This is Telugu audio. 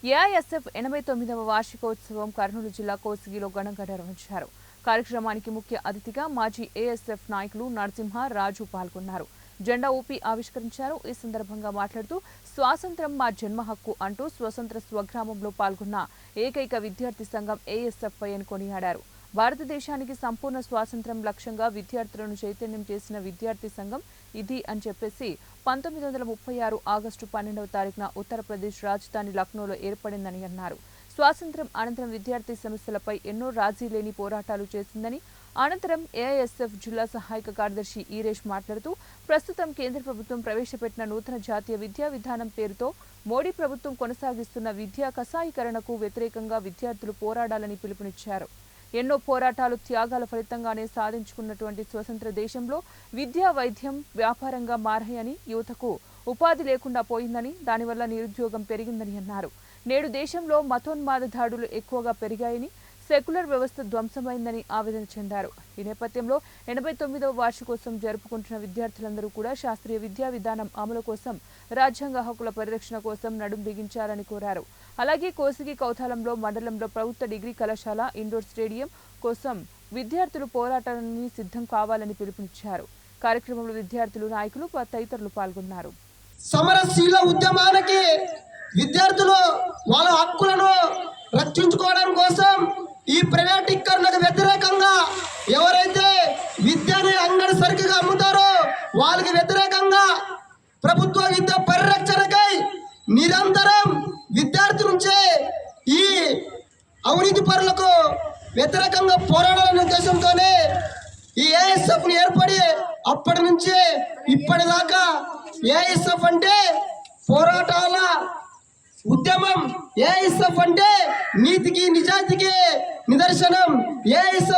ఏఐఎస్ఎఫ్ 89వ వార్షికోత్సవం కర్నూలు జిల్లా కోసిగిలో ఘనంగా నిర్వహించారు. కార్యక్రమానికి ముఖ్య అతిథిగా మాజీ ఏఎస్ఎఫ్ నాయకులు నరసింహ, రాజు పాల్గొన్నారు. జెండా ఊపి ఆవిష్కరించారు. ఈ సందర్భంగా మాట్లాడుతూ స్వాతంత్ర్యం మా జన్మ హక్కు అంటూ స్వతంత్ర స్వగ్రామంలో పాల్గొన్న ఏకైక విద్యార్థి సంఘం ఏఎస్ఎఫ్ అని కొనియాడారు. భారతదేశానికి సంపూర్ణ స్వాతంత్ర్యం లక్ష్యంగా విద్యార్థులను చైతన్యం చేసిన విద్యార్థి సంఘం ఇది అని చెప్పేసి 1936 ఆగస్టు 12వ తారీఖున ఉత్తరప్రదేశ్ రాజధాని లక్నోలో ఏర్పడిందని అన్నారు. స్వాతంత్ర్యం అనంతరం విద్యార్థి సమస్యలపై ఎన్నో రాజీ లేని పోరాటాలు చేసిందని, అనంతరం ఏఐఎస్ఎఫ్ జిల్లా సహాయక కార్యదర్శి ఈరేష్ మాట్లాడుతూ ప్రస్తుతం కేంద్ర ప్రభుత్వం ప్రవేశపెట్టిన నూతన జాతీయ విద్యా విధానం పేరుతో మోడీ ప్రభుత్వం కొనసాగిస్తున్న విద్యా కషాయీకరణకు వ్యతిరేకంగా విద్యార్థులు పోరాడాలని పిలుపునిచ్చారు. ఎన్నో పోరాటాలు, త్యాగాల ఫలితంగానే సాధించుకున్నటువంటి స్వతంత్ర దేశంలో విద్య, వైద్యం వ్యాపారంగా మారాయని, యువతకు ఉపాధి లేకుండా పోయిందని, దానివల్ల నిరుద్యోగం పెరిగిందని అన్నారు. నేడు దేశంలో మతోన్మాద దాడులు ఎక్కువగా పెరిగాయని, సెక్యులర్ వ్యవస్థ ధ్వంసమైందని ఆవేదన చెందారు. ఈ నేపథ్యంలో 89వ వార్షికోత్సవం జరుపుకుంటున్న విద్యార్థులందరూ కూడా శాస్త్రీయ విద్యా విధానం అమలు కోసం, రాజ్యాంగ హక్కుల పరిరక్షణ కోసం నడుం బిగించాలని కోరారు. అలాగే కోసిగి కౌతాలంలో మండలంలో ప్రభుత్వ డిగ్రీ కళాశాల ఇండోర్ స్టేడియం కోసం విద్యార్థులు పోరాటాన్ని సిద్ధం కావాలని పిలుపునిచ్చారు. కార్యక్రమంలో విద్యార్థులు, నాయకులు తదితరులు పాల్గొన్నారు. సమరశీల ఉద్యమానికి విద్యార్థులు వాళ్ళ హక్కులను రక్షించుకోవడం కోసం ఈ ప్రైవేటీకరణకు వ్యతిరేకంగా ఎవరైతే విద్యని అంగడి సరుకుగా అమ్ముతారో వాళ్ళకి వ్యతిరేకంగా ప్రభుత్వ విద్య పరిరక్షణకై నిరంతరం విద్యార్థి నుంచే ఈ అవినీతి పరులకు వ్యతిరేకంగా పోరాడాలనే ఉద్దేశంతోనే ఈ ఏఎస్ఎఫ్ ఏర్పడి అప్పటి నుంచి ఇప్పటిదాకా ఏఎస్ఎఫ్ అంటే పోరాటాల ఉద్యమం, ఏఎస్ఎఫ్ అంటే నీతికి నిజాయితీకి నిదర్శనం. ఏఎస్ఎఫ్